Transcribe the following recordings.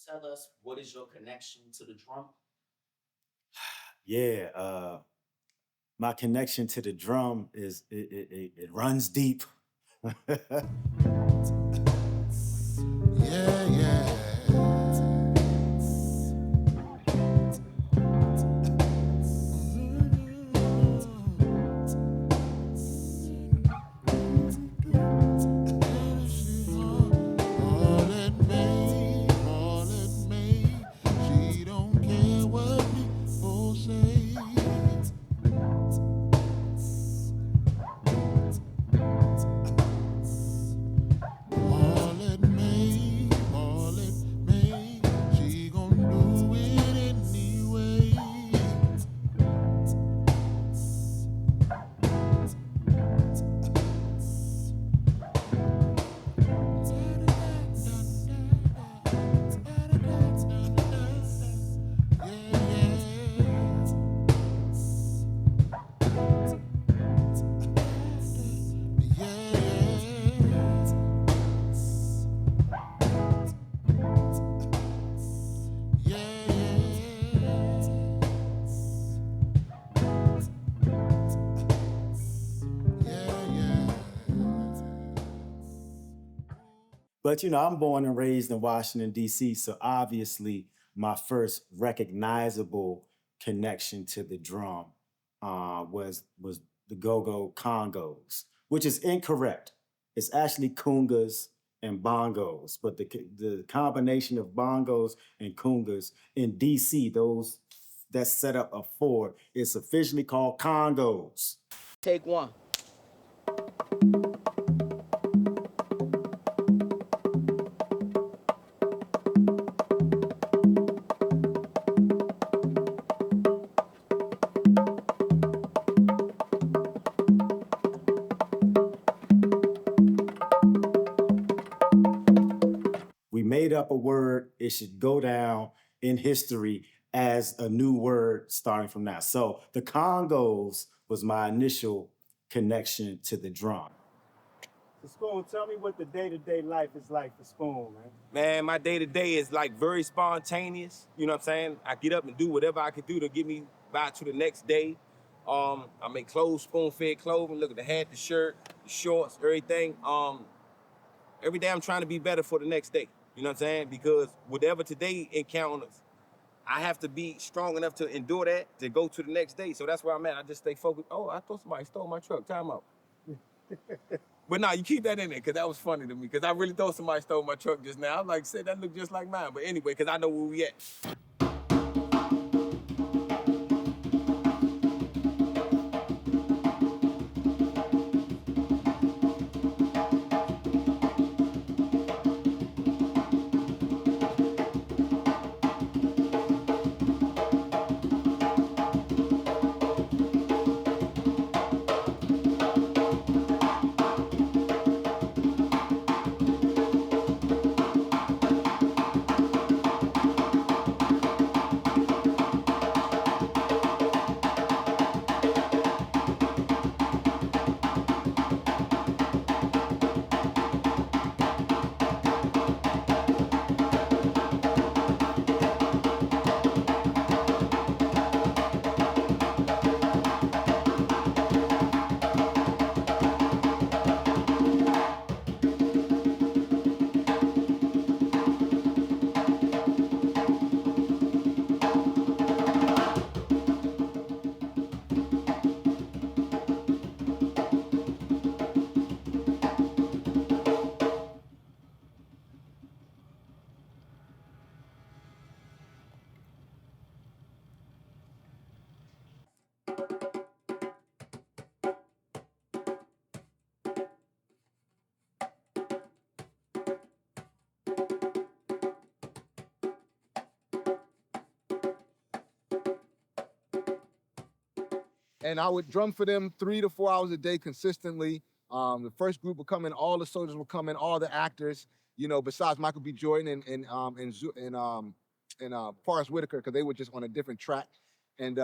tell us what is your connection to the drum? Yeah, my connection to the drum is it runs deep. Yeah, yeah. All at me, all at me. She don't care what people say. All at me, all at me. She gon' do it anyway. But I'm born and raised in Washington D.C., so obviously my first recognizable connection to the drum was the Go-Go Congos, which is incorrect. It's actually congas and bongos, but the combination of bongos and congas in D.C., those that set up of four, it's officially called congos. Take one. We made up a word. It should go down in history as a new word starting from now. So the Congos was my initial connection to the drum. So Spoon, tell me what the day-to-day life is like for Spoon, man. Man, my day to day is like very spontaneous. You know what I'm saying? I get up and do whatever I can do to get me by to the next day. I make clothes, spoon-fed clothing. Look at the hat, the shirt, the shorts, everything. Every day I'm trying to be better for the next day. You know what I'm saying? Because whatever today encounters, I have to be strong enough to endure that to go to the next day. So that's where I'm at. I just stay focused. Oh, I thought somebody stole my truck. Time out. But nah, you keep that in there because that was funny to me. Because I really thought somebody stole my truck just now. I'm like, said that looked just like mine. But anyway, because I know where we at. And I would drum for them 3 to 4 hours a day consistently. The first group would come in, all the soldiers would come in, all the actors, besides Michael B. Jordan and Forrest Whitaker, because they were just on a different track. And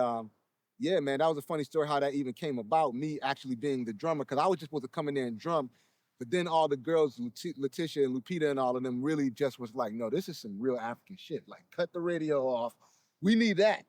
yeah, man, that was a funny story how that even came about, me actually being the drummer, because I was just supposed to come in there and drum. But then all the girls, Letitia and Lupita and all of them really just was like, no, this is some real African shit. Like, cut the radio off. We need that.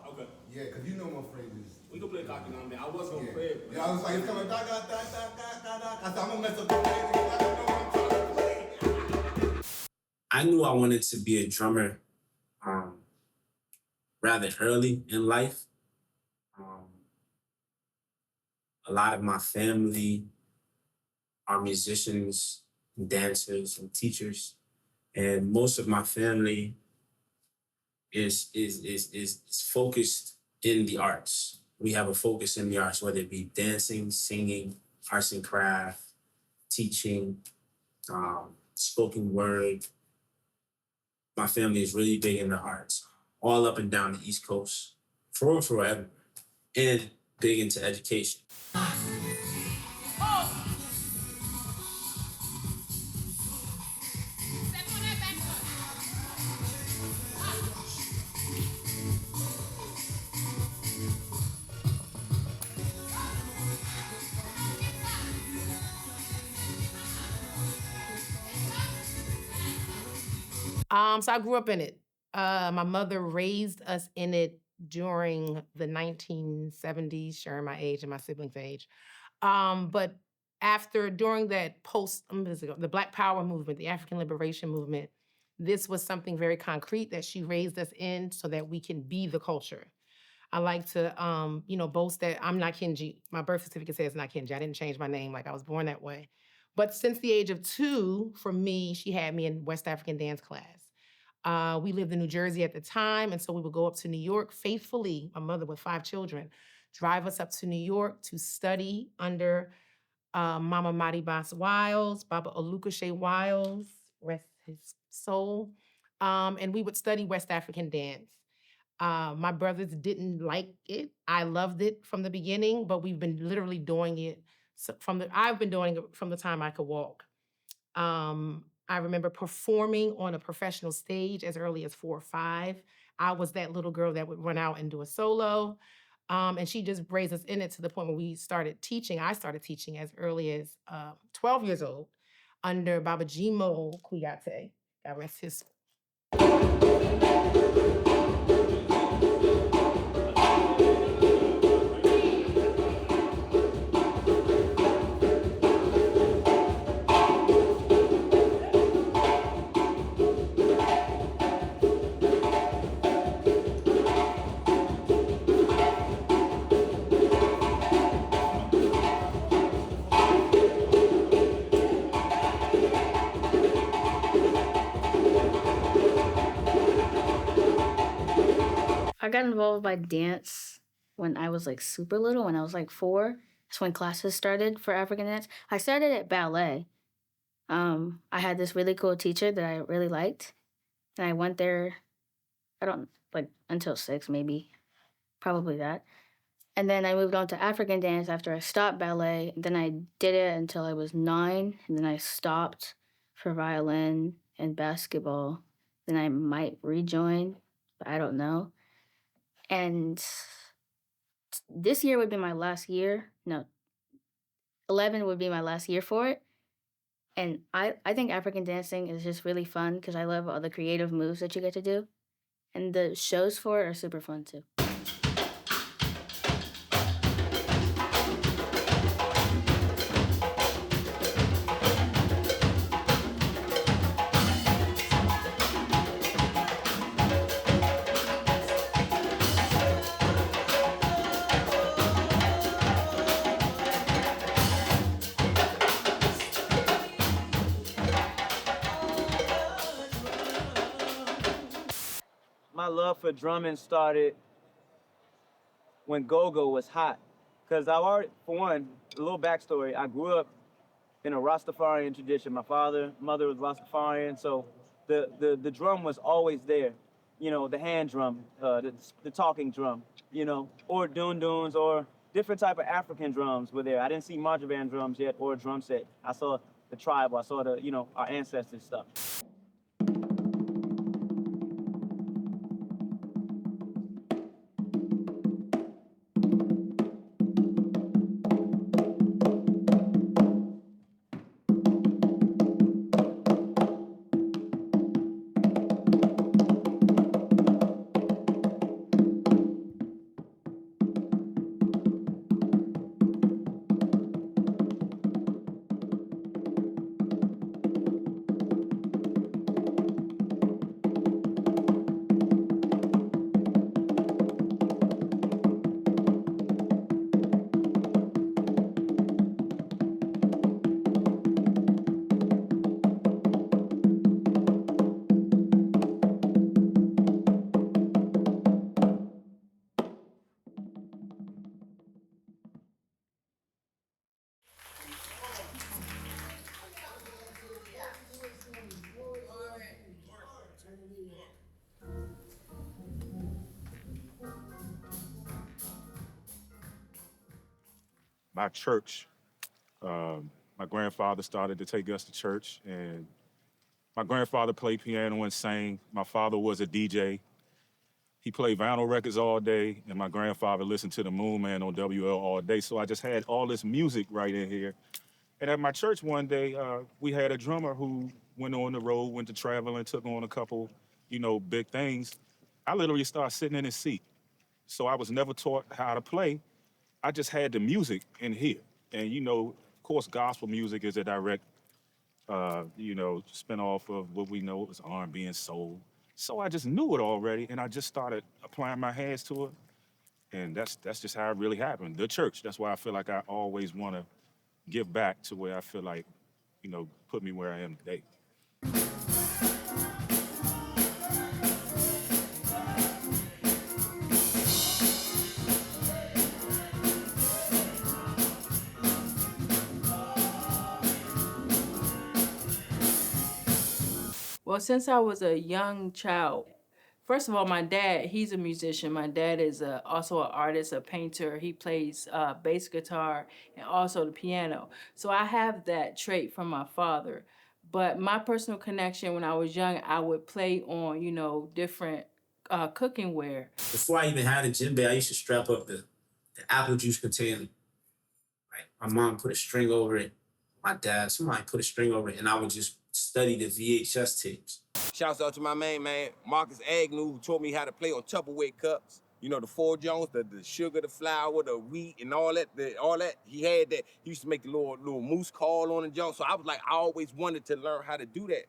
Okay. Yeah, because you know my phrases. We can play Cocky on there. I was gonna play it. Yeah, I was like, it's coming da da da da da da. I thought I'm gonna mess up the phrase. I don't know what I'm trying to play. I knew I wanted to be a drummer rather early in life. A lot of my family are musicians, dancers, and teachers, and most of my family is focused in the arts. We have a focus in the arts, whether it be dancing, singing, arts and craft, teaching, spoken word. My family is really big in the arts, all up and down the East Coast, forever, and big into education. So I grew up in it. My mother raised us in it during the 1970s, sharing my age and my siblings' age. But during that the Black Power movement, the African Liberation Movement, this was something very concrete that she raised us in so that we can be the culture. I like to, boast that I'm not Kenji. My birth certificate says not Kenji. I didn't change my name, like I was born that way. But since the age of 2, for me, she had me in West African dance class. We lived in New Jersey at the time, and so we would go up to New York faithfully, my mother with 5 children, drive us up to New York to study under Mama Maribas Wiles, Baba Olukoshe Wiles, rest his soul. And we would study West African dance. My brothers didn't like it. I loved it from the beginning, but we've been literally doing it I've been doing it from the time I could walk. I remember performing on a professional stage as early as 4 or 5. I was that little girl that would run out and do a solo. And she just raised us in it to the point where we started teaching. I started teaching as early as 12 years old under Baba Jimo Kuyate. God rest his I got involved by dance when I was like super little, when I was like 4. That's when classes started for African dance. I started at ballet. I had this really cool teacher that I really liked, and I went there, I don't, like, until 6 maybe, probably that. And then I moved on to African dance after I stopped ballet. Then I did it until I was 9, and then I stopped for violin and basketball. Then I might rejoin, but I don't know. And this year would be my last year. No, 11 would be my last year for it. And I think African dancing is just really fun because I love all the creative moves that you get to do. And the shows for it are super fun too. My love for drumming started when go-go was hot. Cause I already, for one, a little backstory, I grew up in a Rastafarian tradition. My mother was Rastafarian, so the drum was always there. You know, the hand drum, the talking drum, you know, or dun-duns or different type of African drums were there. I didn't see marching drums yet or a drum set. I saw the tribal, I saw the, you know, our ancestors stuff. My church, my grandfather started to take us to church, and my grandfather played piano and sang. My father was a DJ. He played vinyl records all day, and my grandfather listened to the Moon Man on WL all day. So I just had all this music right in here. And at my church one day, we had a drummer who went on the road, went to travel, and took on a couple, you know, big things. I literally started sitting in his seat. So I was never taught how to play. I just had the music in here. And, you know, of course, gospel music is a direct, you know, spin-off of what we know as R&B and soul. So I just knew it already, and I just started applying my hands to it. And that's just how it really happened. The church, that's why I feel like I always want to give back to where I feel like, you know, put me where I am today. Well, since I was a young child, first of all, my dad, he's a musician. My dad is also an artist, a painter. He plays bass guitar and also the piano. So I have that trait from my father. But my personal connection when I was young, I would play on, you know, different cooking ware. Before I even had a djembe, I used to strap up the apple juice container. Right? My mom put a string over it. My dad, somebody put a string over it, and I would just study the VHS tapes. Shouts out to my main man, Marcus Agnew, who taught me how to play on Tupperware cups. You know, the 4 Jones, the sugar, the flour, the wheat, and all that. He had that. He used to make the little moose call on the junk. So I was like, I always wanted to learn how to do that.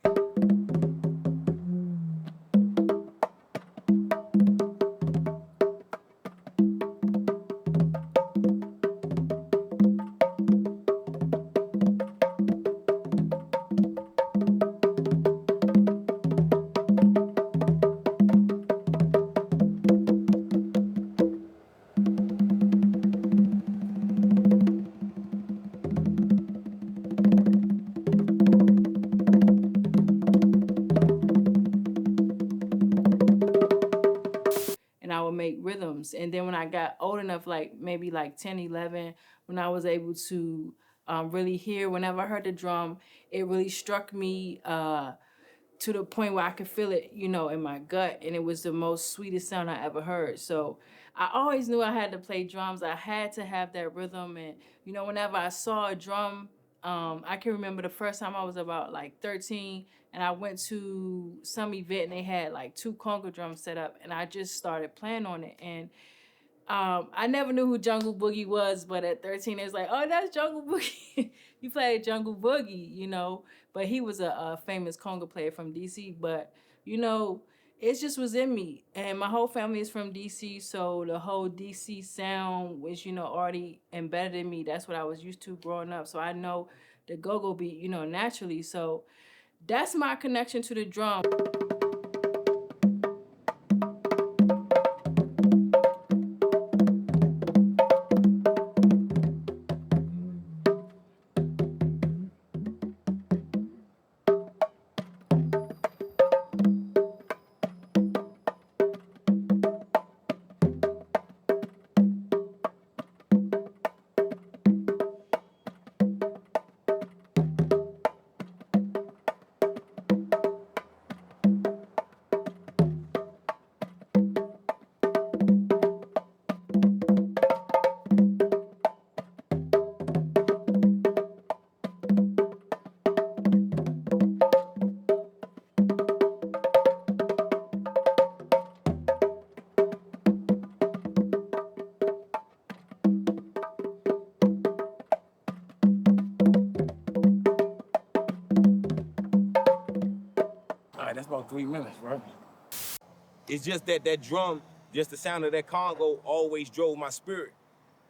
drums. And then when I got old enough, like maybe like 10, 11, when I was able to really hear, whenever I heard the drum, it really struck me to the point where I could feel it, you know, in my gut. And it was the most sweetest sound I ever heard. So I always knew I had to play drums. I had to have that rhythm. And, you know, whenever I saw a drum, I can remember the first time I was about like 13 and I went to some event and they had like 2 conga drums set up and I just started playing on it. And I never knew who Jungle Boogie was, but at 13, it was like, oh, that's Jungle Boogie. You played Jungle Boogie, you know. But he was a famous conga player from DC. But, you know, it just was in me. And my whole family is from DC, so the whole DC sound was, you know, already embedded in me. That's what I was used to growing up. So I know the go-go beat, you know, naturally. So that's my connection to the drum. All right, that's about 3 minutes, bro. It's just that drum, just the sound of that congo always drove my spirit.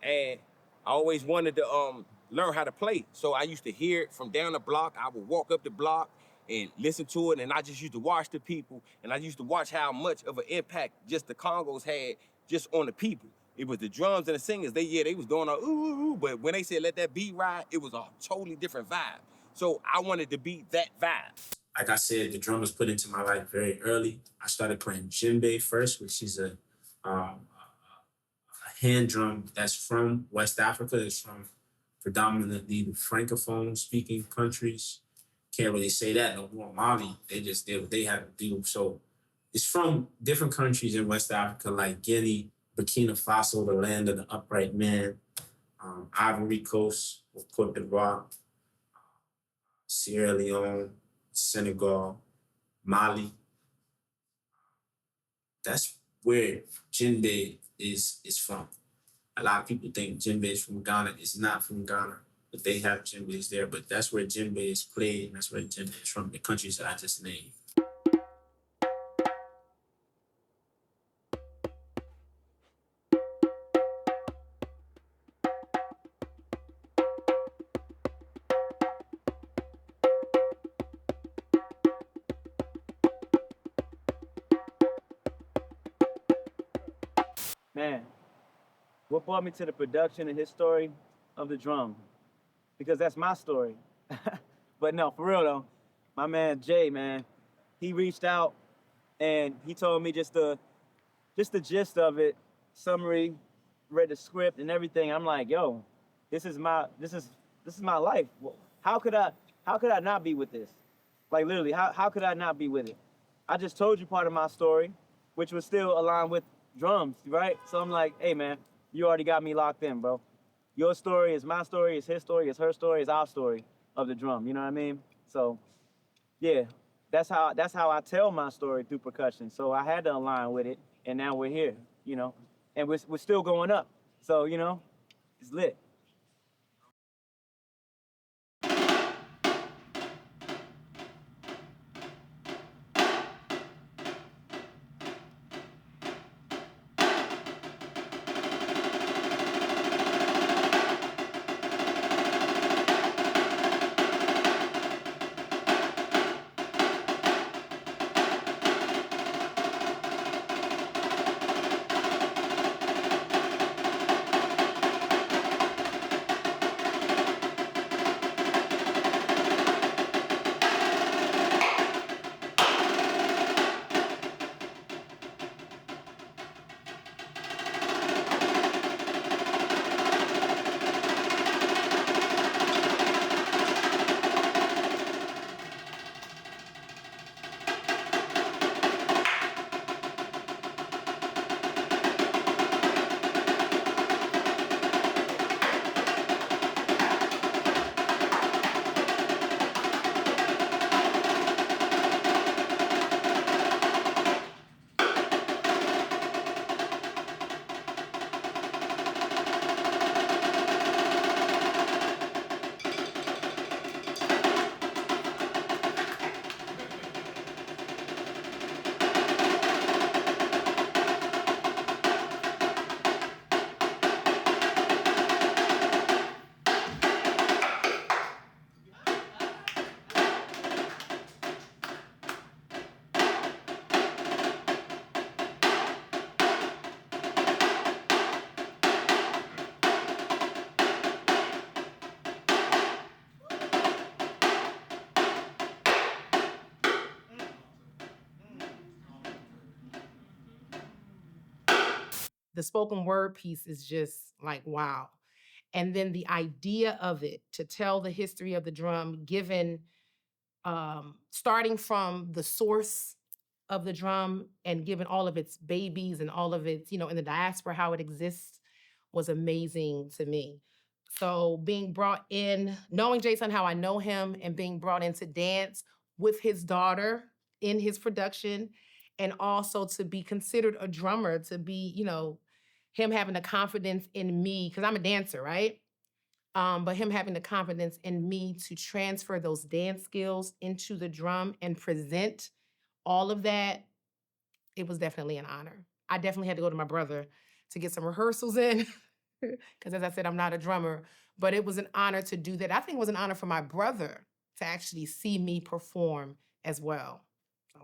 And I always wanted to learn how to play. So I used to hear it from down the block. I would walk up the block and listen to it. And I just used to watch the people. And I used to watch how much of an impact just the congos had just on the people. It was the drums and the singers. They was doing a ooh, ooh, ooh. But when they said let that beat ride, it was a totally different vibe. So I wanted to be that vibe. Like I said, the drum was put into my life very early. I started playing djembe first, which is a hand drum that's from West Africa. It's from predominantly the Francophone speaking countries. Can't really say that no more. Mali, they just did what they had to do. So it's from different countries in West Africa like Guinea, Burkina Faso, the land of the upright man, Ivory Coast, Cote d'Ivoire, Sierra Leone, Senegal, Mali. That's where djembe is from. A lot of people think djembe is from Ghana. It's not from Ghana, but they have djembes there. But that's where djembe is played, and that's where djembe is from, the countries that I just named. Man, what brought me to the production and his story of the drum? Because that's my story. But no, for real though, my man Jay, man, he reached out and he told me just the gist of it, summary, read the script and everything. I'm like, yo, this is my life. How could I not be with this? Like literally, how could I not be with it? I just told you part of my story, which was still aligned with drums, right? So I'm like, hey man, you already got me locked in, bro. Your story is my story, it's his story, it's her story, it's our story of the drum. You know what I mean? So yeah, that's how I tell my story through percussion. So I had to align with it, and now we're here, you know, and we're still going up. So you know, it's lit. the spoken word piece is just like, wow. And then the idea of it to tell the history of the drum, given starting from the source of the drum and given all of its babies and all of its, in the diaspora, how it exists was amazing to me. So being brought in, knowing Jason, how I know him, and being brought into dance with his daughter in his production, and also to be considered a drummer, to be, him having the confidence in me, because I'm a dancer, right? But him having the confidence in me to transfer those dance skills into the drum and present all of that, it was definitely an honor. I definitely had to go to my brother to get some rehearsals in, because as I said, I'm not a drummer, but it was an honor to do that. I think it was an honor for my brother to actually see me perform as well. So.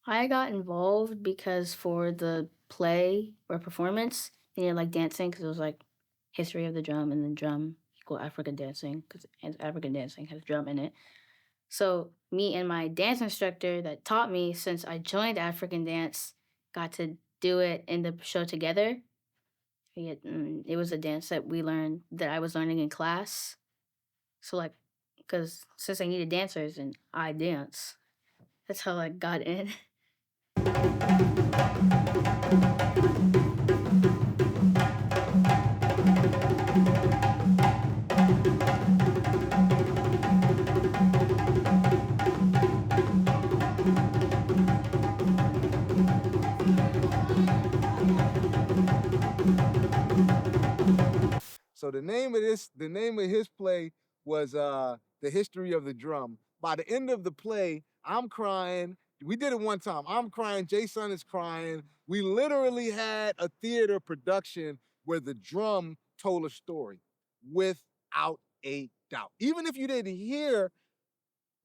I got involved because for the play or performance, they needed like dancing because it was like history of the drum and then drum equal African dancing because African dancing has drum in it. So me and my dance instructor that taught me since I joined African dance got to do it in the show together. It was a dance that we learned that I was learning in class. So like, because since I needed dancers and I dance, that's how I got in. So the name of his play was The History of the Drum. By the end of the play, I'm crying. We did it one time. I'm crying. Jason is crying. We literally had a theater production where the drum told a story without a doubt. Even if you didn't hear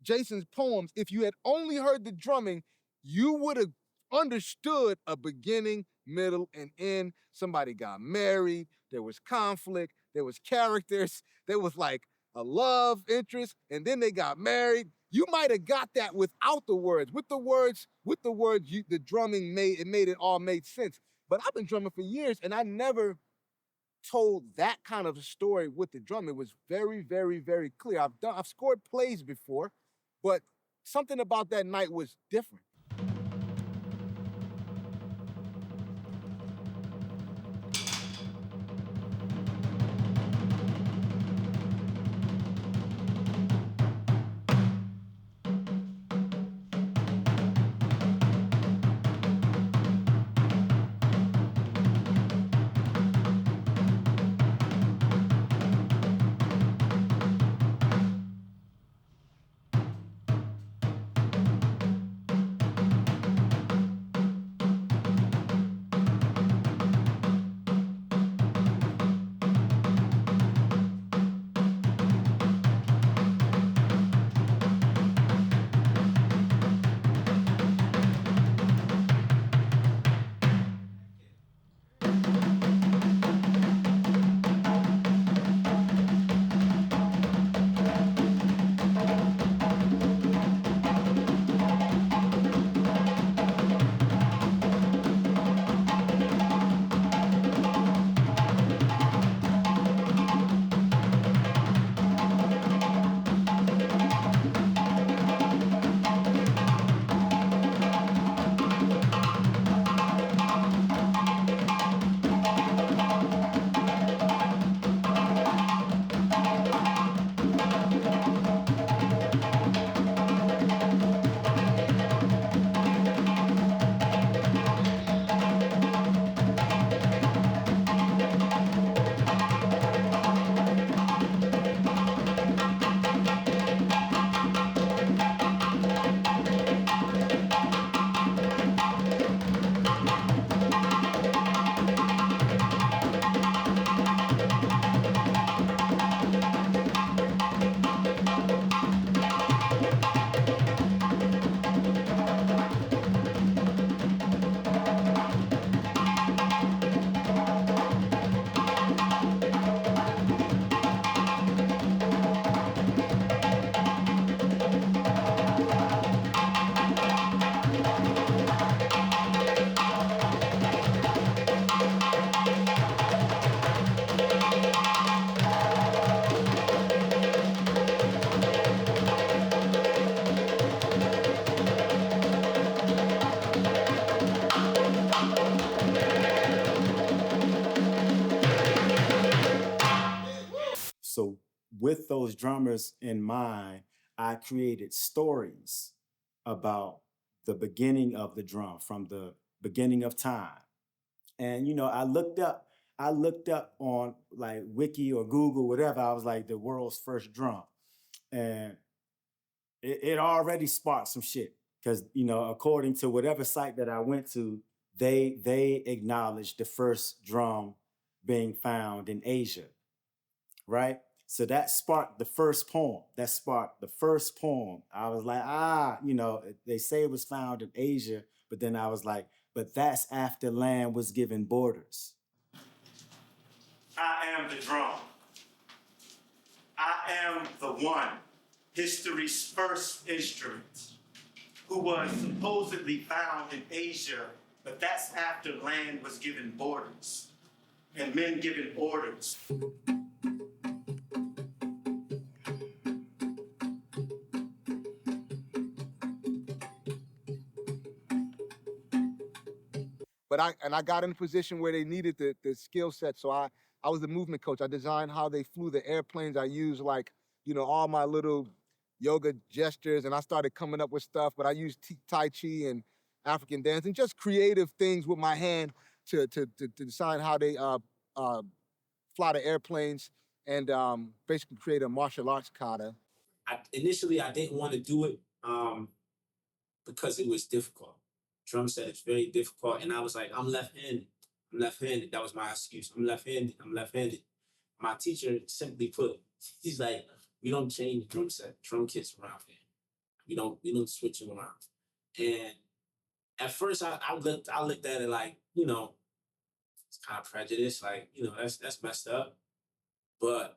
Jason's poems, if you had only heard the drumming, you would have understood a beginning, middle, and end. Somebody got married. There was conflict. There was characters. There was like a love interest, and then they got married. You might have got that without the words. With the words, the drumming made it all made sense. But I've been drumming for years, and I never told that kind of a story with the drum. It was very, very, very clear. I've scored plays before, but something about that night was different. So with those drummers in mind, I created stories about the beginning of the drum, from the beginning of time. And I looked up on like Wiki or Google, whatever. I was like, the world's first drum. And it already sparked some shit. Because, according to whatever site that I went to, they acknowledged the first drum being found in Asia, right? So that sparked the first poem. I was like, they say it was found in Asia, but then I was like, but that's after land was given borders. I am the drum. I am the one, history's first instrument, who was supposedly found in Asia, but that's after land was given borders and men given orders. But I got in a position where they needed the skill set. So I was the movement coach. I designed how they flew the airplanes. I used all my little yoga gestures, and I started coming up with stuff, but I used Tai Chi and African dance and just creative things with my hand to decide how they fly the airplanes and basically create a martial arts kata. Initially, I didn't want to do it because it was difficult. Drum set is very difficult, and I was like, I'm left-handed. That was my excuse. I'm left-handed. My teacher simply put, he's like, we don't change drum set, drum kits around here. We don't switch them around. And at first, I looked at it like, it's kind of prejudice, like, that's messed up. But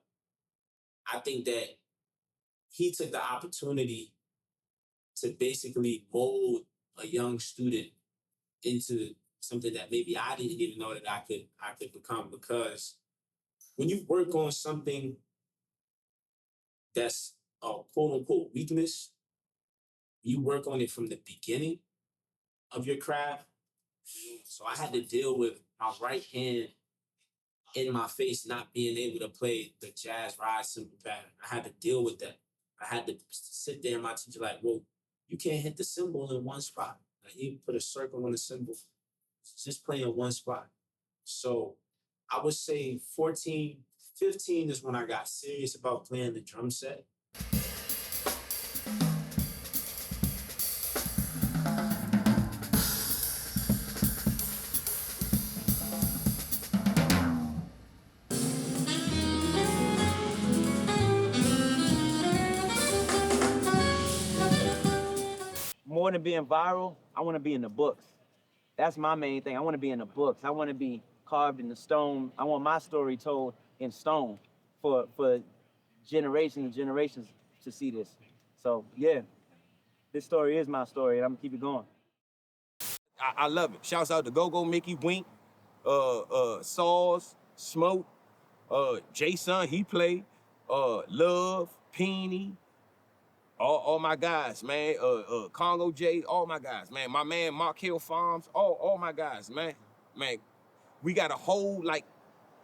I think that he took the opportunity to basically mold a young student into something that maybe I didn't even know that I could become. Because when you work on something that's a quote unquote weakness, you work on it from the beginning of your craft. So I had to deal with my right hand in my face not being able to play the jazz ride cymbal pattern. I had to deal with that. I had to sit there and my teacher like, well, you can't hit the cymbal in one spot. Like, you put a circle on the cymbal, just play in one spot. So I would say 14, 15 is when I got serious about playing the drum set. More than being viral, I want to be in the books. That's my main thing. I want to be in the books. I want to be carved in the stone. I want my story told in stone for generations and generations to see this. So yeah, this story is my story, and I'm gonna keep it going. I love it. Shouts out to Go-Go, Mickey, Wink, Saws, Smoke, Jason, he played, Love, Peony, all my guys, man. Congo J, all my guys, man. My man Mark Hill Farms, all my guys, man. Man, we got a whole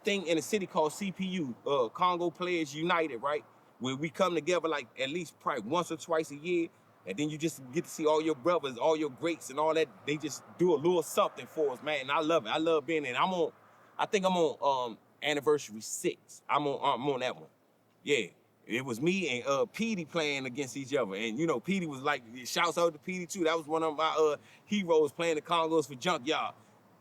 thing in the city called CPU, Congo Players United, right? Where we come together at least probably once or twice a year, and then you just get to see all your brothers, all your greats, and all that. They just do a little something for us, man. And I love it. I love being in. I think I'm on anniversary 6. I'm on that one. Yeah. It was me and Petey playing against each other. And, Petey was shouts out to Petey, too. That was one of my heroes playing the Congos for Junkyard.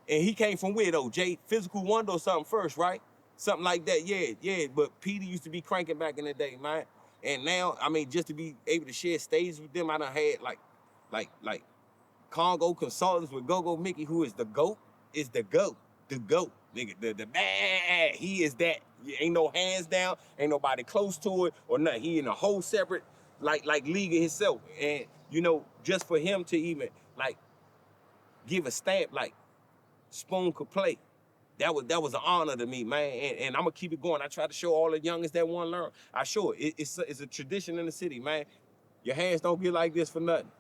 And he came from where, though? Physical Wonder or something first, right? Something like that, yeah. But Petey used to be cranking back in the day, man. And now, just to be able to share stages with them, I done had, like Congo consultants with Go-Go Mickey, who is the GOAT, the GOAT. Nigga, the bad, he is that. Ain't no hands down, ain't nobody close to it or nothing. He in a whole separate, league of himself. And, just for him to even, give a stamp Spoon could play, that was an honor to me, man. And I'm gonna keep it going. I try to show all the youngest that want to learn. I show it. It's a tradition in the city, man. Your hands don't get like this for nothing.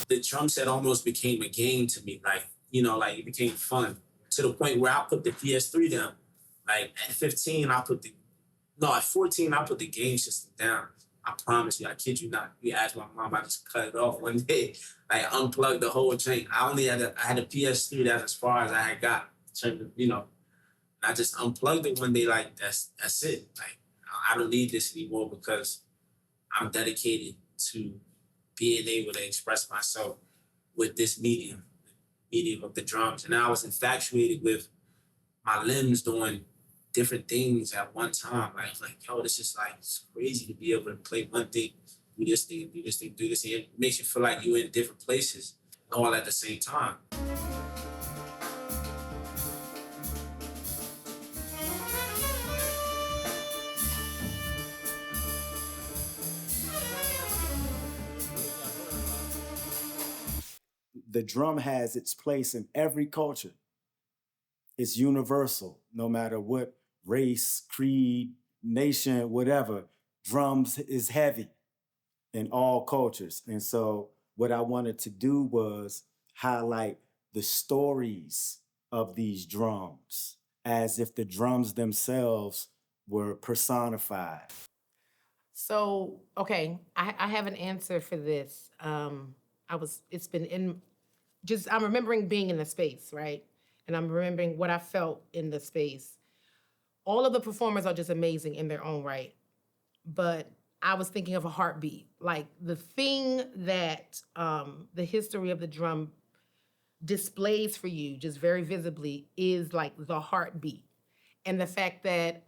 The drum set almost became a game to me. It became fun to the point where I put the PS3 down. At 15, I put the No, at 14, I put the game system down. I promise you, I kid you not. You ask my mom, I just cut it off one day. Like unplugged the whole thing. I had a PS3. That's as far as I had got. You know, I just unplugged it one day. Like that's it. Like I don't need this anymore because I'm dedicated to being able to express myself with this medium of the drums. And I was infatuated with my limbs doing different things at one time. Like, yo, this is like, it's crazy to be able to play one thing, do this thing, do this thing, do this thing. It makes you feel like you're in different places all at the same time. The drum has its place in every culture. It's universal, no matter what race, creed, nation, whatever. Drums is heavy in all cultures. And so what I wanted to do was highlight the stories of these drums as if the drums themselves were personified. So, okay, I have an answer for this. It's been in, I'm remembering being in the space, right? And I'm remembering what I felt in the space. All of the performers are just amazing in their own right. But I was thinking of a heartbeat. Like the thing that the history of the drum displays for you just very visibly is like the heartbeat. And the fact that,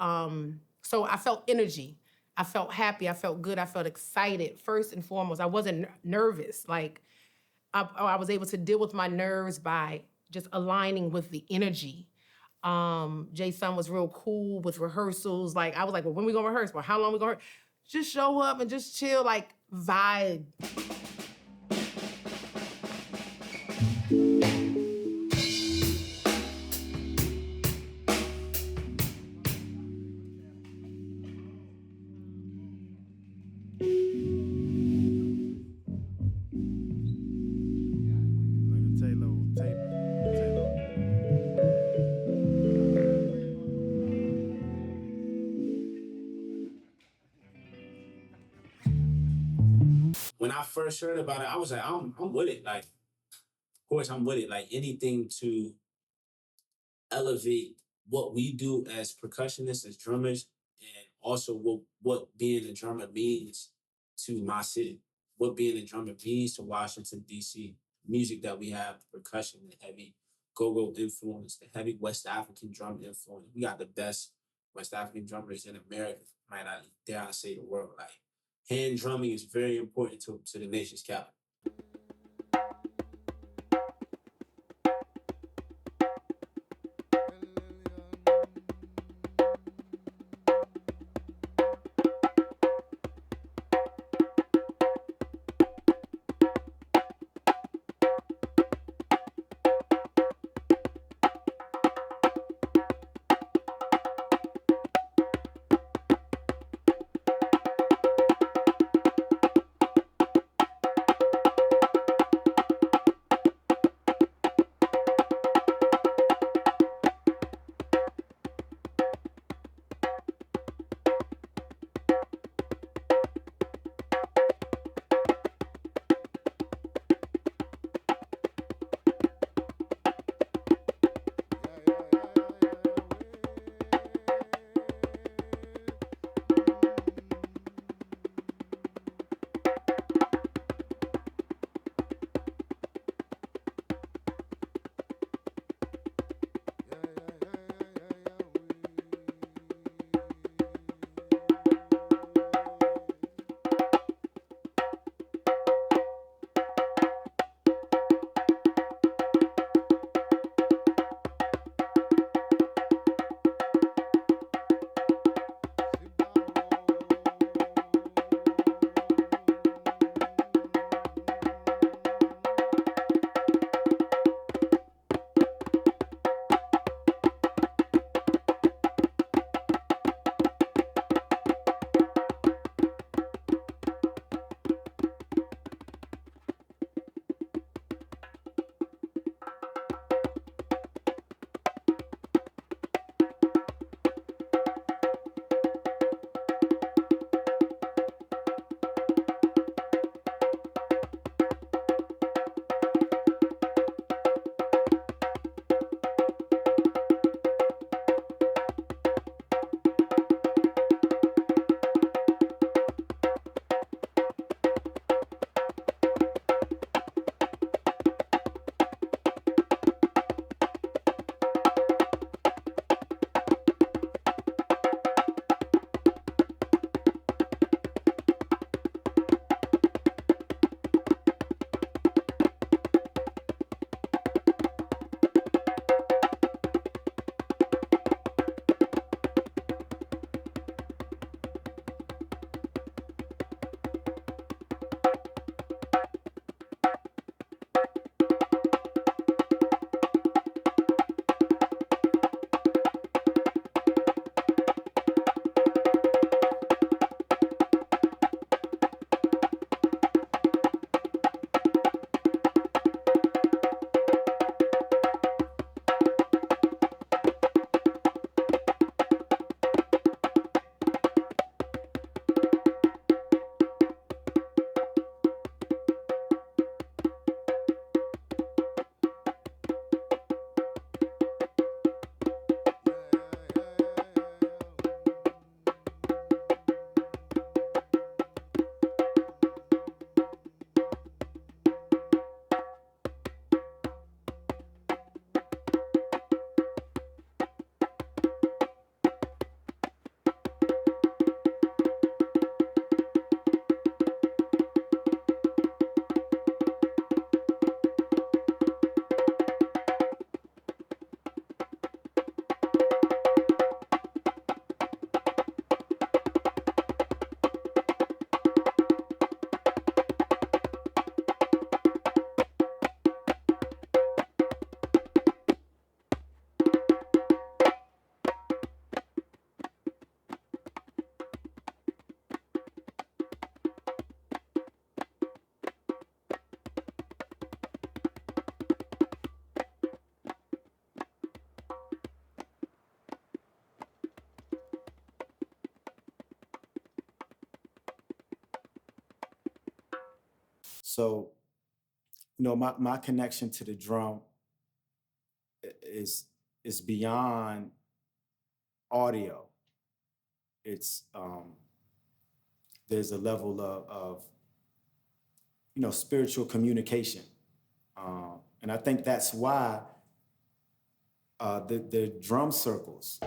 so I felt energy. I felt happy, I felt good, I felt excited. First and foremost, I wasn't nervous. Like I was able to deal with my nerves by just aligning with the energy. Jay-Sun was real cool with rehearsals. Like I was like, well, when we gonna rehearse? Well, how long we gonna rehearse? Just show up and just chill, like vibe. When I first heard about it, I was like, I'm with it. Like, of course, I'm with it. Like anything to elevate what we do as percussionists, as drummers, and also what being a drummer means to my city, what being a drummer means to Washington, D.C. Music that we have, the percussion, the heavy go-go influence, the heavy West African drum influence. We got the best West African drummers in America, might I dare I say the world. Like, hand drumming is very important to the nation's capital. So, my connection to the drum is beyond audio. It's there's a level of spiritual communication, and I think that's why the drum circles.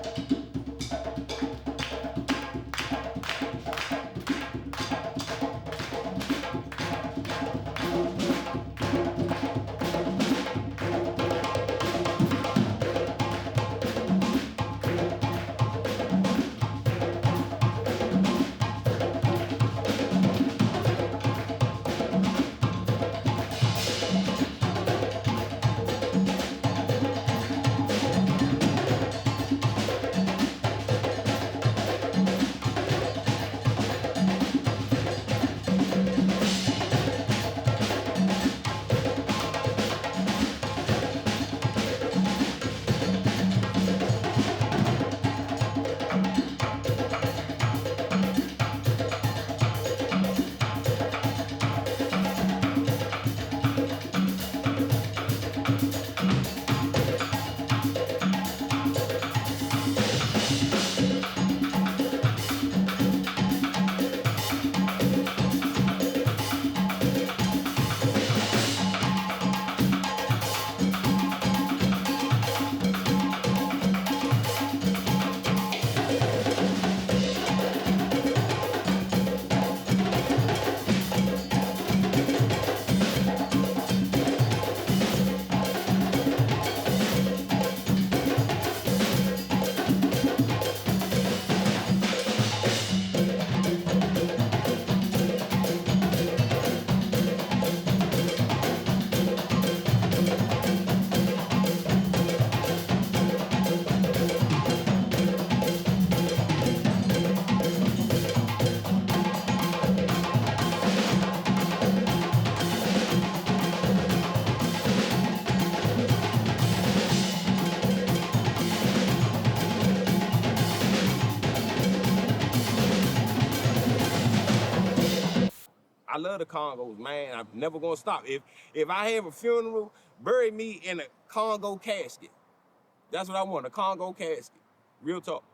I love the Congos, man. I'm never gonna stop. If I have a funeral, bury me in a Congo casket. That's what I want, a Congo casket. Real talk.